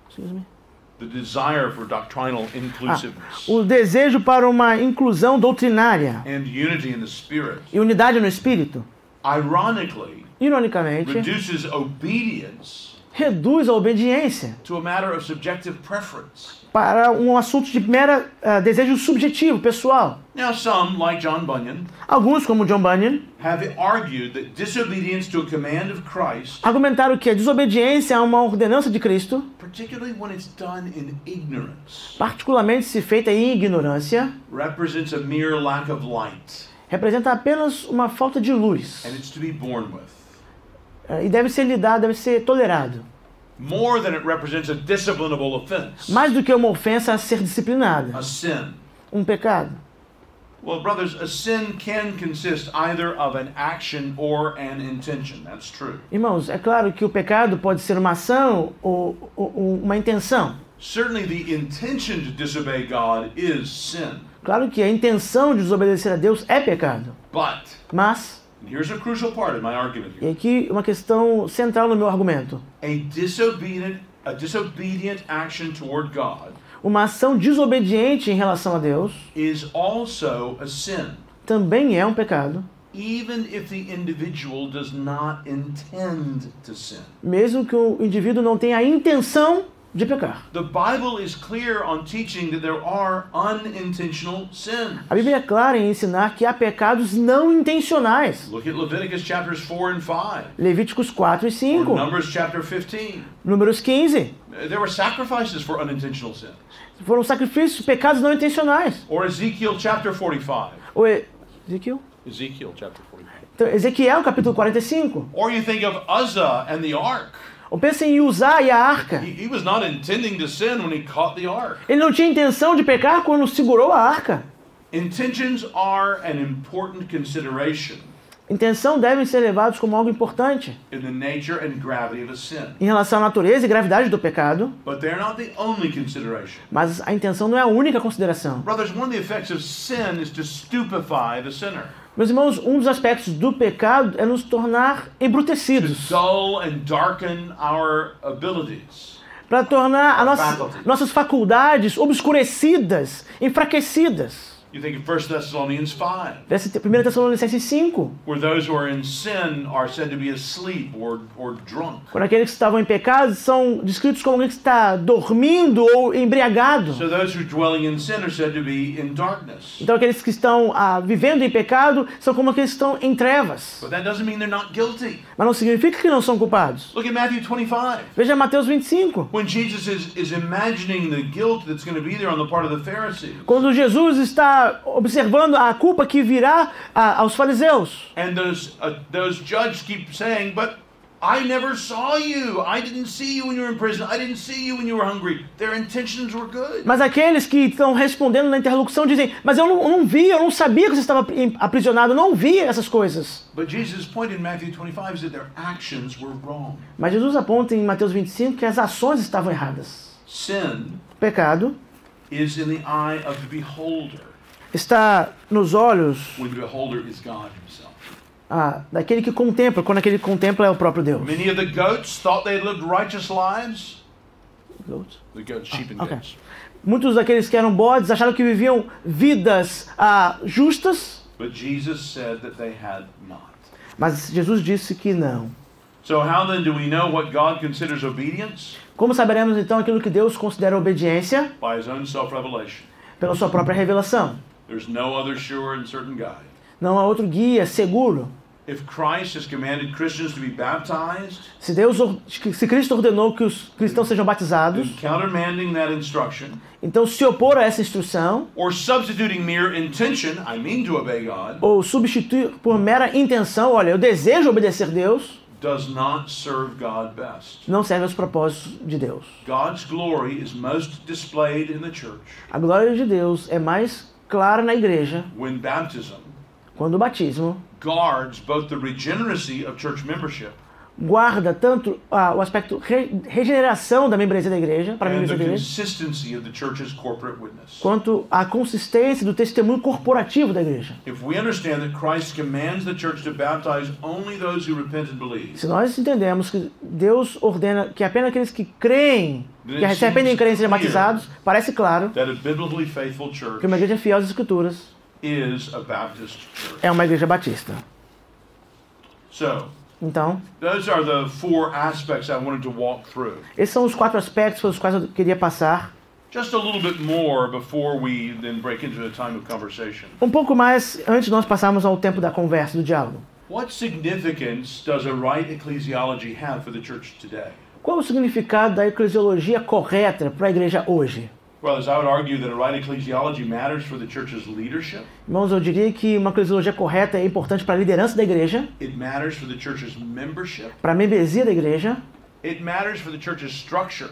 Excuse me. The desire for doctrinal inclusiveness O desejo para uma inclusão doutrinária and unity in the Spirit e unidade no espírito ironically, ironicamente, reduces obedience reduz a obediência to a matter of subjective preference. para um assunto de mera desejo subjetivo, pessoal. Now, some, like John Bunyan, Alguns, como John Bunyan, have argued that disobedience to a command of Christ, argumentaram que a desobediência a uma ordenança de Cristo, particularly when it's done in ignorance, particularmente se feita em ignorância, represents a mere lack of light, representa apenas uma falta de luz and it's to be borne with. e deve ser lidado, deve ser tolerado. More than it represents a disciplinable offense, Mais do que uma ofensa a ser disciplinada, a sin. um pecado. Well, brothers, a sin can consist either of an action or an intention. That's true. Irmãos, é claro que o pecado pode ser uma ação ou uma intenção. Certainly, the intention to disobey God is sin. Claro que a intenção de desobedecer a Deus é pecado. But, Mas, and here's a crucial part of my argument e here, aqui uma questão central no meu argumento. a disobedient action toward God Uma ação desobediente em relação a Deus is also a sin, também é um pecado, even if the individual does not intend to sin. mesmo que o indivíduo não tenha a intenção de pecar. The Bible is clear on teaching that there are unintentional sins. A Bíblia é clara em ensinar que há pecados não intencionais. Look at Leviticus chapters 4 and 5, Levíticos 4 e or 5, Numbers chapter 15. Números 15. There were sacrifices for unintentional sins. Foram sacrifícios, pecados não intencionais. Or Ezekiel chapter 45. Ou Ezequiel? Ezekiel chapter 45. Então, Ezequiel, capítulo 45. Or you think of Uzzah and the ark. Ou pensa em Uzá e a arca. He was not intending to sin when he caught the ark. Ele não tinha intenção de pecar quando segurou a arca. Intentions are an important consideration Intenção devem ser levados como algo importante in the nature and gravity of a sin. em relação à natureza e gravidade do pecado, But they're not the only consideration. mas a intenção não é a única consideração. Brothers, one of the effects of sin is to stupefy the sinner, Meus irmãos, um dos aspectos do pecado é nos tornar to embrutecidos, dull and darken our abilities. para tornar nossas faculdades obscurecidas, enfraquecidas. You think of 1 Thessalonians 5, 1 Tessalonicenses 5, where those who are in sin are said to be asleep or drunk. quando aqueles que estavam em pecado são descritos como alguém que está dormindo ou embriagado. So those who are dwelling in sin are said to be in darkness. Então aqueles que estão vivendo em pecado são como aqueles que estão em trevas. But that doesn't mean they're not guilty. Mas não significa que não são culpados. Look at Matthew 25. Veja Mateus 25. When Jesus is imagining the guilt that's going to be there on the part of the Pharisees. Quando Jesus está observando a culpa que virá aos fariseus. And those judges keep saying, but I never saw you. I didn't see you when you were in prison. I didn't see you when you were hungry. Their intentions were good. Mas aqueles que estão respondendo na interlocução dizem, mas eu não vi, eu não sabia que você estava aprisionado, eu não vi essas coisas. But Jesus' point in Matthew 25 is that their actions were wrong. Mas Jesus aponta em Mateus 25 que as ações estavam erradas. Sin Pecado is in the eye of the beholder, está nos olhos when the beholder is God himself. daquele que contempla, quando aquele que contempla é o próprio Deus. Many of the goats thought they lived righteous lives. Goats? The goats, sheep and Okay. goats. Muitos daqueles que eram bodes acharam que viviam vidas justas, But Jesus said that they had not. mas Jesus disse que não. So how then do we know what God considers obedience? Como saberemos então aquilo que Deus considera obediência? By his own self-revelation. Pela sua própria revelação. There's no other sure and certain guide. Não há outro guia seguro. If Christ has commanded Christians to be baptized, Se Cristo ordenou que os cristãos sejam batizados, then countermanding that instruction, então se opor a essa instrução, or substituting mere intention, I mean to obey God, ou substituir por mera intenção, olha, eu desejo obedecer Deus, does not serve God best. não serve aos propósitos de Deus. God's glory is most displayed in the church A glória de Deus é mais clara na igreja when baptism quando o batismo guards both the regeneracy of church membership guarda tanto o aspecto regeneração da membresia da igreja, para a and membresia the da igreja, consistency of the church's corporate witness. quanto a consistência do testemunho corporativo da igreja. If we understand that Christ commands the church to baptize only those who repent and believe, Se nós entendemos que Deus ordena que apenas aqueles que creem, que se arrependem e creem sejam batizados, parece claro that a biblically faithful church que uma igreja fiel às Escrituras is a Baptist church. é uma igreja batista. So, Então, those are the 4 aspects I wanted to walk through. esses são os 4 aspectos pelos quais eu queria passar. Just a little bit more before we then break into a time of conversation. Um pouco mais antes de nós passarmos ao tempo da conversa, do diálogo. What significance does a right ecclesiology have for the church today? Qual o significado da eclesiologia correta para a igreja hoje? Well, as I would argue that a right ecclesiology matters for the church's leadership. Irmãos, eu diria que uma eclesiologia correta é importante para a liderança da igreja, It matters for the church's membership. para a membresia da igreja, It matters for the church's structure.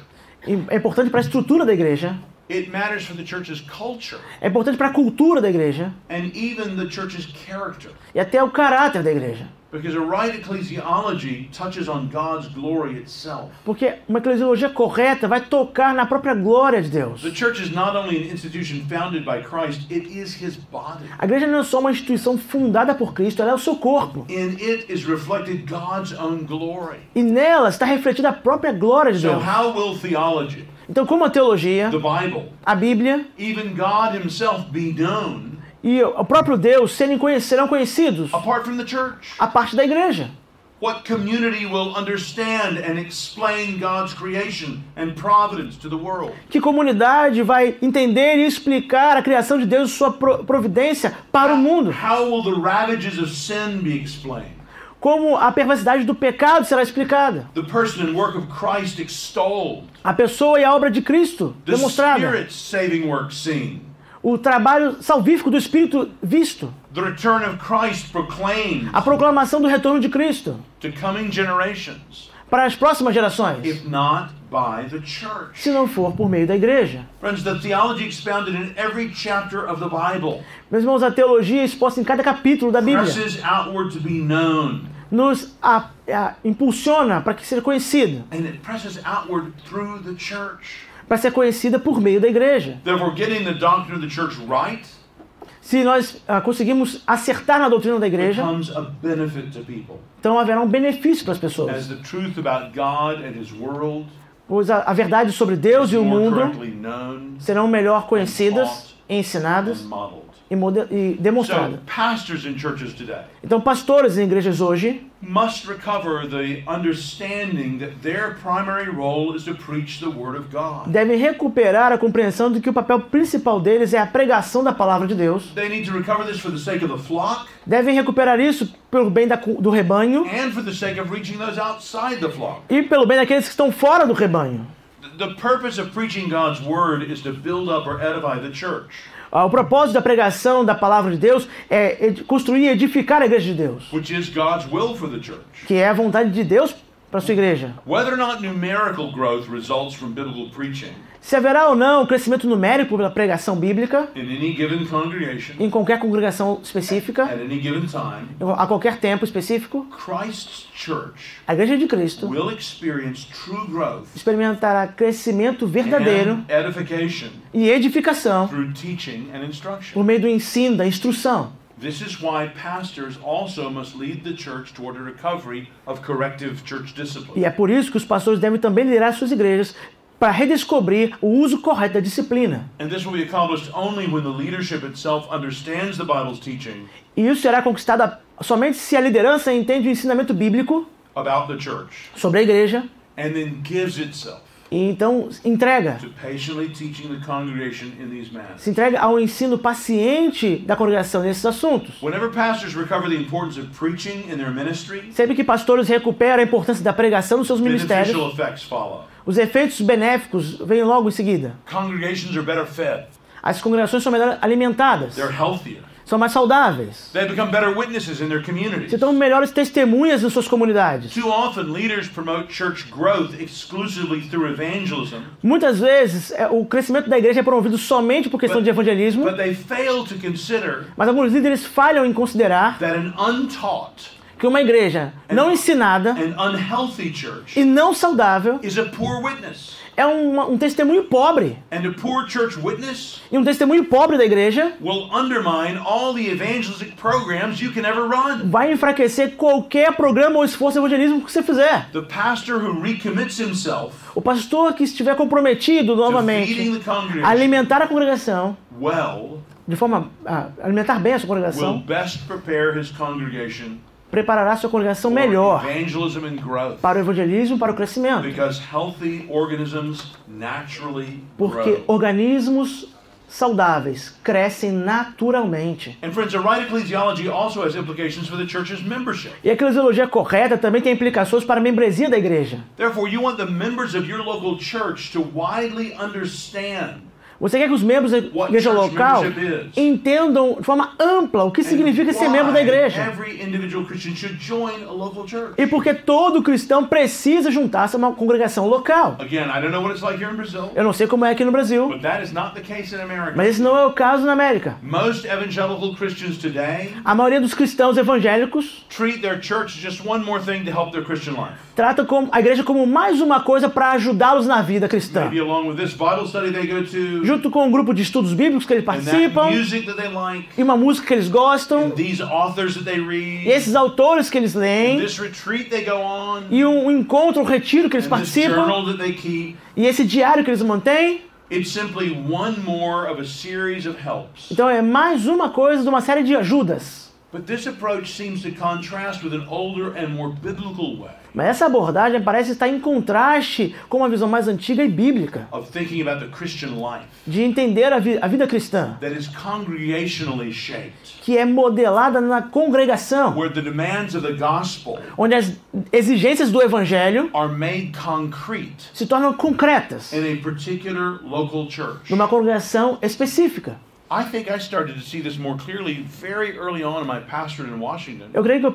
é importante para a estrutura da igreja, It matters for the church's culture é importante para a cultura da igreja and even the church's character. e até o caráter da igreja. Because a right ecclesiology touches on God's glory itself. Porque uma eclesiologia correta vai tocar na própria glória de Deus. The church is not only an institution founded by Christ, it is his body. A igreja não é só uma instituição fundada por Cristo, ela é o seu corpo. In it is reflected God's own glory. E nela está refletida a própria glória de So Deus. how will theology, Então, como a teologia, the Bible, a Bíblia even God himself be known e o próprio Deus serão conhecidos apart from the church? a parte da igreja? What community will understand and explain God's creation and providence to the world? Que comunidade vai entender e explicar a criação de Deus e sua providência para o mundo? How will the ravages of sin be explained? Como a perversidade do pecado será explicada? The person and work of Christ extolled? A pessoa e a obra de Cristo The demonstrada? Spirit's saving work seen? O trabalho salvífico do Espírito visto? The return of Christ proclaimed A proclamação do retorno de Cristo to coming generations, para as próximas gerações? if not by the church? Se não for por meio da igreja. Friends, the theology expounded in every chapter of the Bible Meus irmãos, a teologia exposta em cada capítulo da Bíblia presses outward to be known, nos impulsiona para que seja conhecida, and it presses outward through the church. para ser conhecida por meio da igreja. Therefore, getting the doctrine of the church right Se nós conseguimos acertar na doutrina da igreja, becomes a benefit to people, então haverá um benefício para as as pessoas, the truth about God and His world pois a verdade sobre Deus is e o more mundo correctly known serão melhor conhecidas, ensinadas and modeled. e demonstradas. So, pastors in churches today Então, pastores em igrejas hoje must recover the understanding that their primary role is to preach the Word of God. devem recuperar a compreensão de que o papel principal deles é a pregação da palavra de Deus. They need to recover this for the sake of the flock Devem recuperar isso pelo bem do rebanho and for the sake of reaching those outside the flock. e pelo bem daqueles que estão fora do rebanho. The purpose of preaching God's Word is to build up or edify the church, O propósito da pregação da palavra de Deus é construir e edificar a igreja de Deus, which is God's will for the church. que é a vontade de Deus para a sua igreja. Whether or not numerical growth results from biblical preaching Se haverá ou não um crescimento numérico pela pregação bíblica in any given congregation em qualquer congregação específica, at any given time, a qualquer tempo específico, Christ's church a igreja de Cristo will experience true growth experimentará crescimento verdadeiro and edification e edificação through teaching and instruction. por meio do ensino, da instrução. This is why pastors also must lead the church toward a recovery of corrective church discipline. E é por isso que os pastores devem também liderar suas igrejas para redescobrir o uso correto da disciplina. And this will be accomplished only when the leadership itself understands the Bible's teaching E isso será conquistado somente se a liderança entende o ensinamento bíblico about the church sobre a igreja and then gives itself e então entrega, to patiently teaching the congregation in these matters. se entrega ao ensino paciente da congregação nesses assuntos. Whenever pastors recover the importance of preaching in their ministry, Sempre que pastores recuperam a importância da pregação nos seus ministérios, beneficial effects follow. os efeitos benéficos vêm logo em seguida. Congregations are better fed. As congregações são melhor alimentadas, They're healthier. são mais saudáveis, They become better witnesses in their communities. se tornam melhores testemunhas em suas comunidades. Too often, leaders promote church growth exclusively through evangelism, Muitas vezes, o crescimento da igreja é promovido somente por questão de evangelismo, but they fail to consider mas alguns líderes falham em considerar that an untaught que uma igreja não ensinada and unhealthy church e não saudável is a poor witness. é um testemunho pobre. And a poor church witness E um testemunho pobre da igreja will undermine all the evangelistic programs you can ever run. vai enfraquecer qualquer programa ou esforço evangelístico que você fizer. The pastor who recommits himself O pastor que estiver comprometido to feeding novamente the a congregation alimentar a congregação, well de forma a alimentar bem a sua will congregação, best prepare his congregation preparará sua congregação for melhor evangelism and growth. para o evangelismo, para o crescimento. Because healthy organisms naturally Porque grow. organismos saudáveis crescem naturalmente. And friends, a right ecclesiology also has implications for the church's membership. E a eclesiologia correta também tem implicações para a membresia da igreja. Therefore, you want the members of your local church to widely understand Você quer que os membros da igreja local entendam de forma ampla o que significa ser membro da igreja. every individual Christian should join a local church. E porque todo cristão precisa juntar-se a uma congregação local. Again, I don't know what it's like here in Brazil, Eu não sei como é aqui no Brasil, but that is not the case in America. mas esse não é o caso na América. Most evangelical Christians today A maioria dos cristãos evangélicos treat their church as just one more thing to help their Christian life. trata a igreja como mais uma coisa para ajudá-los na vida cristã. Maybe along with this Bible study they go to, Junto com um grupo de estudos bíblicos que eles and that participam, music that they like, e uma música que eles gostam, and these authors that they e read, esses autores que eles and leem, this retreat they go on, e um encontro, um retiro que eles and this participam, journal that they keep. e esse diário que eles mantêm. It's simply one more of a series of helps. Então é mais uma coisa de uma série de ajudas. But this approach seems to contrast with an older and more biblical way Mas essa abordagem parece estar em contraste com uma visão mais antiga e bíblica, of thinking about the Christian life de entender a vida cristã, that is congregationally shaped, que é modelada na congregação, where the demands of the gospel onde as exigências do evangelho are made concrete se tornam concretas in a particular local church. numa congregação específica. I think I started to see this more clearly very early on in my pastorate in Washington Eu creio que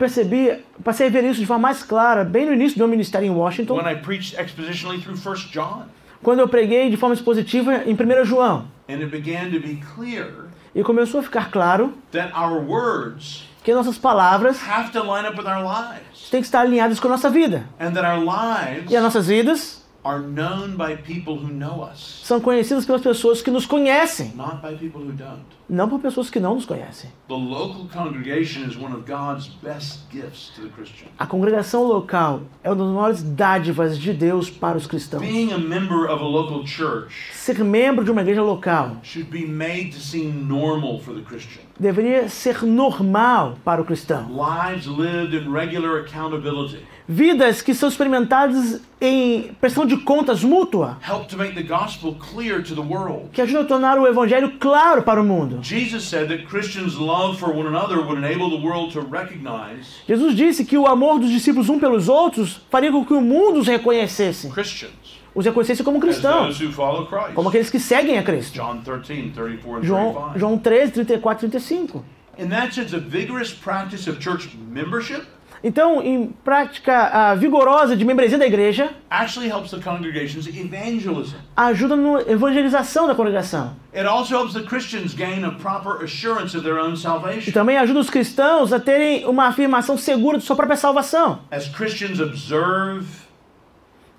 passei a ver isso de forma mais clara bem no início do meu ministério em Washington, when I preached expositionally through 1 John. quando eu preguei de forma expositiva em 1 João. And it began to be clear E começou a ficar claro that our words que nossas palavras have to line up with our lives, têm que estar alinhadas com a nossa vida. and that our lives E as nossas vidas are known by people who know us, são conhecidas pelas pessoas que nos conhecem, not by people who don't. não por pessoas que não nos conhecem. The local congregation is one of God's best gifts to the Christian. A congregação local é uma das maiores dádivas de Deus para os cristãos. Being a member of a local church Ser membro de uma igreja local should be made to seem normal for the Christian. deveria ser normal para o cristão. Lives lived in regular accountability Vidas que são experimentadas em prestação de contas mútua, help to make the gospel clear to the world. que ajudam a tornar o evangelho claro para o mundo. Jesus said that Christians' love for one another would enable the world to recognize Jesus disse que o amor dos discípulos um pelos outros faria com que o mundo os reconhecesse. Christians Os reconhecesse como as cristãos, those who follow Christ. como aqueles que seguem a Cristo. John 13, 34 and 35. João 13, 34 e 35. In that sense, a vigorous practice of church membership Então, em prática vigorosa de membresia da igreja, actually helps the congregation's evangelism. ajuda na evangelização da congregação. It also helps the Christians gain a proper assurance of their own E salvation. também ajuda os cristãos a terem uma afirmação segura de sua própria salvação. As Christians observe,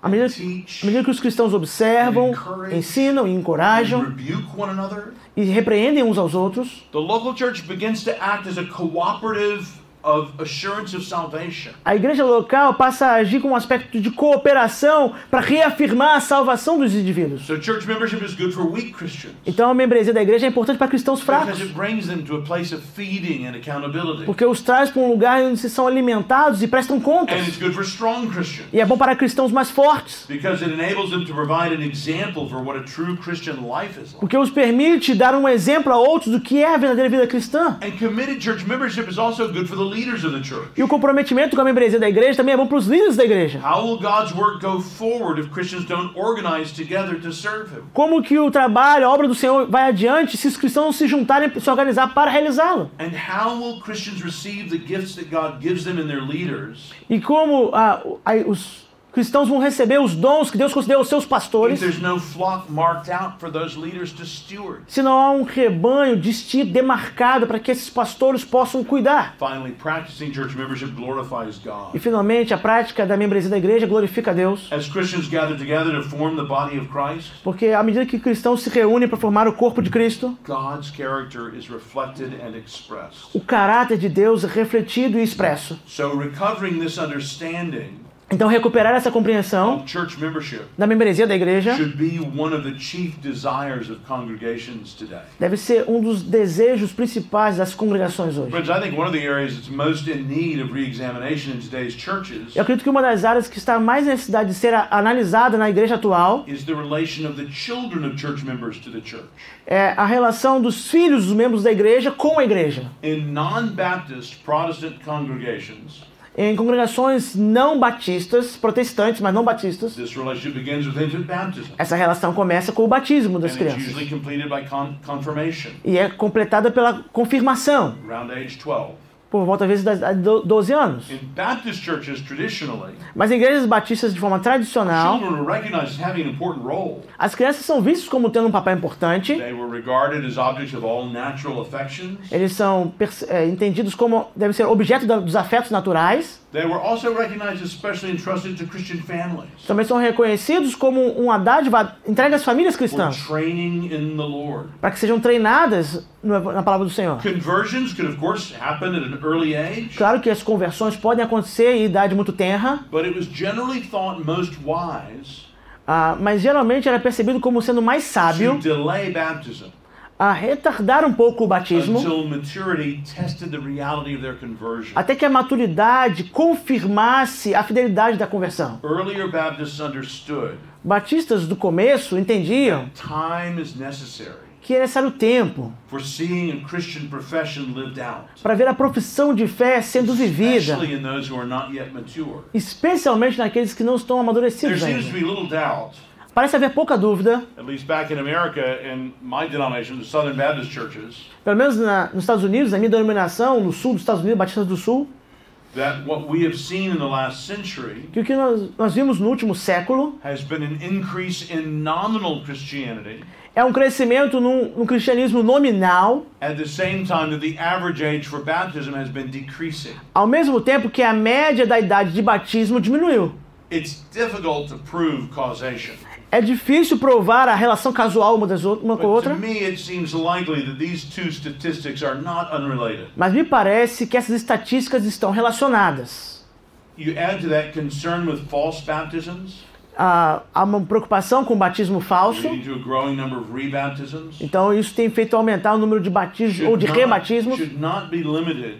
À medida, teach, à medida que os cristãos observam, ensinam e and encorajam rebuke one another, e repreendem uns aos outros, the local church begins to act as a cooperative of assurance of salvation. a igreja local passa a agir com um aspecto de cooperação para reafirmar a salvação dos indivíduos. So church membership is good for weak Christians Então a membresia da igreja é importante para cristãos because fracos, it brings them to a place of feeding and accountability. porque os traz para um lugar onde se são alimentados e prestam contas. And it's good for strong Christians E é bom para cristãos mais fortes, because it enables them to provide an example for what a true Christian life is like. porque os permite dar um exemplo a outros do que é a verdadeira vida cristã. And committed church membership is also good for the leaders of the church. E o comprometimento com a membresia da igreja também é bom para os líderes da igreja. How will God's work go forward if Christians don't organize together to serve Him? Como que o trabalho, a obra do Senhor vai adiante se os cristãos não se juntarem e se organizar para realizá-lo? And how will Christians receive the gifts that God gives them in their leaders E como os cristãos vão receber os dons que Deus concedeu aos seus if pastores there's no flock marked out for those leaders to steward? se não há um rebanho distinto, demarcado para que esses pastores possam cuidar? Finally, practicing church membership glorifies E God. finalmente, a prática da membresia da igreja glorifica a Deus, As Christians gather together to form the body of Christ, porque à medida que cristãos se reúnem para formar o corpo de Cristo, God's character is reflected and expressed. o caráter de Deus é refletido e expresso. So recovering this understanding Então, recuperar essa compreensão of church membership da membresia da igreja should be one of the chief desires of congregations today. deve ser um dos desejos principais das congregações hoje. Friends, I think one of the areas that's most in need of re-examination in today's churches Eu acredito que uma das áreas que está mais necessidade de ser analisada na igreja atual is the relation of the children of church members to the church. é a relação dos filhos dos membros da igreja com a igreja. In non-Baptist Protestant congregations, Em congregações não batistas, protestantes, mas não batistas, this relationship begins with infant baptism, essa relação começa com o batismo das and it's crianças usually completed by confirmation e é completada pela confirmação, around age 12. por volta às vezes das 12 anos. In Baptist churches, traditionally, Mas em igrejas batistas de forma tradicional, children were recognized as having an important role. as crianças são vistas como tendo um papel importante, They were regarded as objects of all natural affections. eles são entendidos como devem ser objeto dos afetos naturais, They were also recognized as specially entrusted to Christian families também são reconhecidos como uma dádiva entregue às famílias for cristãs, training in the Lord. para que sejam treinadas na palavra do Senhor. Conversions could, of course, happen at an early age, Claro que as conversões podem acontecer em idade muito tenra, but it was generally thought most wise mas geralmente era percebido como sendo mais to sábio delay baptism a retardar um pouco o batismo until maturity tested the reality of their conversion. até que a maturidade confirmasse a fidelidade da conversão. Earlier Baptists understood Batistas do começo entendiam time is necessary que é necessário tempo for seeing a Christian profession lived out, para ver a profissão de fé sendo vivida, especially in those who are not yet mature. especialmente naqueles que não estão There amadurecidos seems to ainda. be little doubt, Parece haver pouca dúvida, at least back in America, in my denomination, the Southern Baptist churches, pelo menos nos Estados Unidos, na minha denominação, no sul dos Estados Unidos, Batistas do Sul, that what we have seen in the last century que o que nós vimos no último século has been an increase in nominal Christianity é um crescimento no cristianismo nominal, at the same time that the average age for baptism has been decreasing. ao mesmo tempo que a média da idade de batismo diminuiu. It's difficult to prove causation, É difícil provar a relação casual uma com a but to outra, me it seems likely that these two statistics are not unrelated. mas me parece que essas estatísticas estão relacionadas. You add to that concern with false baptisms, Há uma preocupação com o batismo falso, leading to a growing number of rebaptisms. então isso tem feito aumentar o número de batismos ou de rebatismos, Should not be limited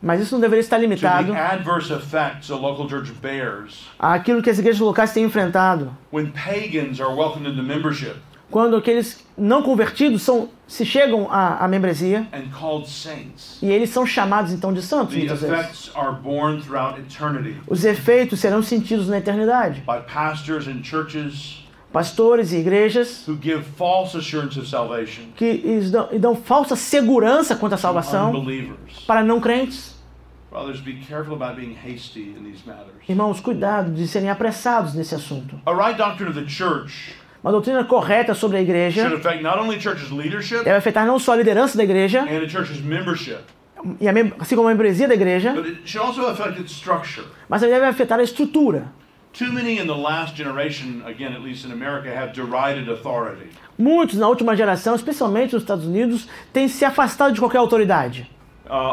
mas isso não deveria estar to limitado the adverse effects a local church bears àquilo que as igrejas locais têm enfrentado. when pagans are welcomed into membership Quando aqueles não convertidos se chegam à membresia and called saints. e eles são chamados então de santos, The muitas vezes. effects are borne throughout eternity Os efeitos serão sentidos na eternidade. by pastors and churches Pastores e igrejas who give false assurance of salvation que dão falsa segurança quanto à to salvação unbelievers. para não crentes. Brothers, be careful about being hasty in these matters. Irmãos, cuidado de serem apressados nesse assunto. A right doctrine of the church Uma doutrina correta sobre a should igreja affect not only church's leadership deve afetar não só a liderança da igreja, and a church's membership, assim como a membresia da igreja, but it should also affect its structure. mas também deve afetar a estrutura. Too many in the last generation, again, at least in America, have derided authority. Muitos na última geração, especialmente nos Estados Unidos, têm se afastado de qualquer autoridade.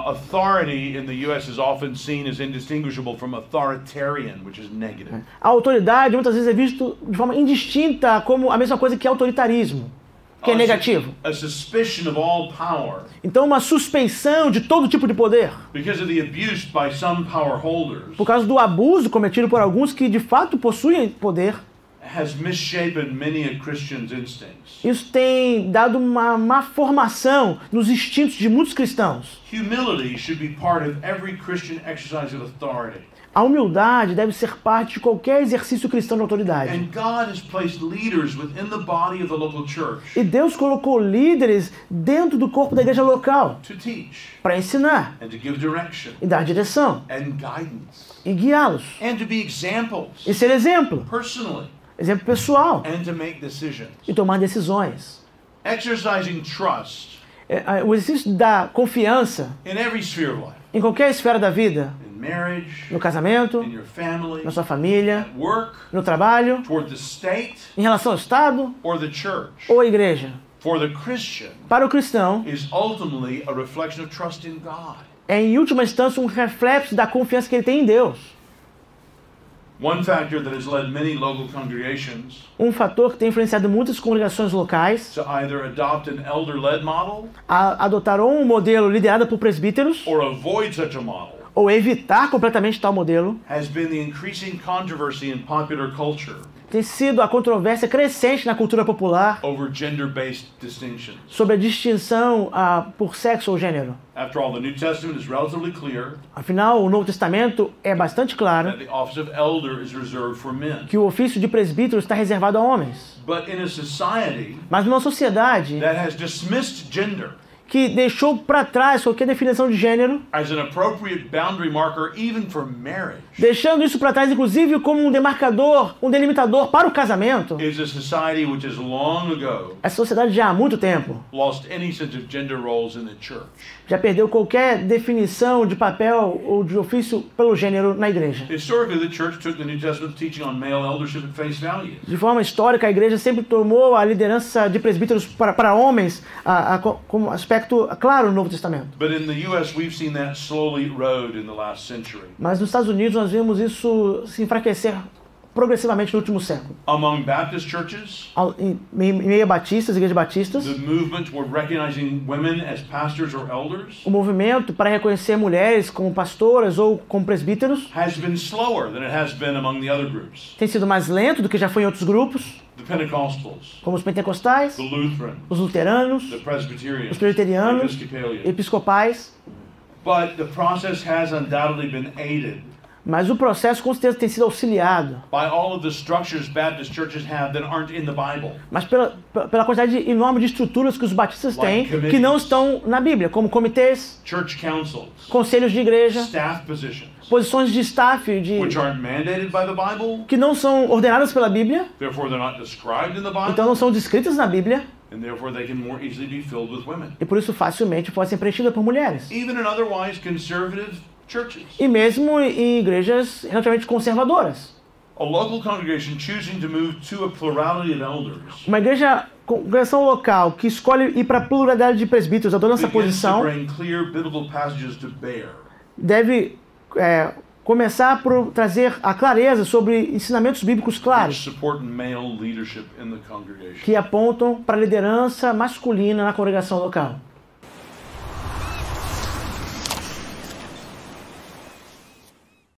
Authority in the U.S. is often seen as indistinguishable from authoritarian, which is negative. A autoridade muitas vezes é visto de forma indistinta como a mesma coisa que autoritarismo, que é negativo. A suspicion of all power Então uma suspeição de todo tipo de poder, because of the abuse by some power holders por causa do abuso cometido por alguns que de fato possuem poder, has misshapen many a Christian's instincts. isso tem dado uma má formação nos instintos de muitos cristãos. Humility should be part of every Christian exercise of authority. A humildade deve ser parte de qualquer exercício cristão de autoridade. And God has placed leaders within the body of the local church E Deus colocou líderes dentro do corpo da igreja local to teach para ensinar and to give direction e dar direção and guidance e guiá-los and to be examples e ser exemplo, personally exemplo pessoal and to make decisions. e tomar decisões. Exercising trust O exercício da confiança in every sphere of life, em qualquer esfera da vida, in marriage, no casamento, in your family, na sua família, at work, no trabalho, toward the state em relação ao Estado or the church, ou à igreja. for the Christian, Para o cristão, is ultimately a reflection of trust in God. é em última instância um reflexo da confiança que ele tem em Deus. One factor that has led many local congregations Um fator que tem influenciado muitas congregações locais to either adopt an elder-led model a adotar ou um modelo liderado por presbíteros or avoid such a model ou evitar completamente tal modelo has been the increasing controversy in popular culture tem sido a controvérsia crescente na cultura popular over gender-based distinctions. sobre a distinção por sexo ou gênero. After all, the New Testament is relatively clear Afinal, o Novo Testamento é bastante claro that the office of elder is reserved for men. que o ofício de presbítero está reservado a homens. But in a society Mas numa sociedade that has dismissed gender que deixou para trás qualquer definição de gênero, as an appropriate boundary marker even for marriage, deixando isso para trás, inclusive, como um demarcador, um delimitador para o casamento, is a society which has long ago essa sociedade já há muito tempo lost any sense of gender roles in the church. já perdeu qualquer definição de papel ou de ofício pelo gênero na igreja. Historically, the church took the New Testament teaching on male eldership at face value. De forma histórica, a igreja sempre tomou a liderança de presbíteros para homens como aspecto claro no Novo Testamento. But in the U.S., we've seen that slowly erode in the last century. Mas nos Estados Unidos nós vimos isso se enfraquecer progressivamente no último século. Among Baptist churches, Em meio a batistas, igrejas batistas, the movement toward recognizing women as pastors or elders o movimento para reconhecer mulheres como pastoras ou como presbíteros has been slower than it has been among the other groups. tem sido mais lento do que já foi em outros grupos, The Pentecostals, como os pentecostais, the Lutheran, os luteranos, the Presbyterians, os the presbiterianos, Episcopalians. episcopais. But the process has undoubtedly been aided Mas o processo com certeza tem sido auxiliado, by all of the structures Baptist churches have that aren't in the Bible. mas pela quantidade enorme de estruturas que os batistas têm que não estão na Bíblia, como comitês, Church councils, conselhos de igreja, staff positions, posições de staff which aren't mandated by the Bible, que não são ordenadas pela Bíblia, therefore they're not described in the Bible, então não são descritas na Bíblia, and therefore they can more easily be filled with women. e por isso facilmente podem ser preenchidas por mulheres. Even in otherwise conservative churches. E mesmo em igrejas relativamente conservadoras. A local congregation choosing to move to a plurality of elders Uma congregação local que escolhe ir para a pluralidade de presbíteros, adotando essa begins to posição, bring clear biblical passages to bear. deve começar por trazer a clareza sobre ensinamentos bíblicos Which claros, support male leadership in the congregation. que apontam para a liderança masculina na congregação local.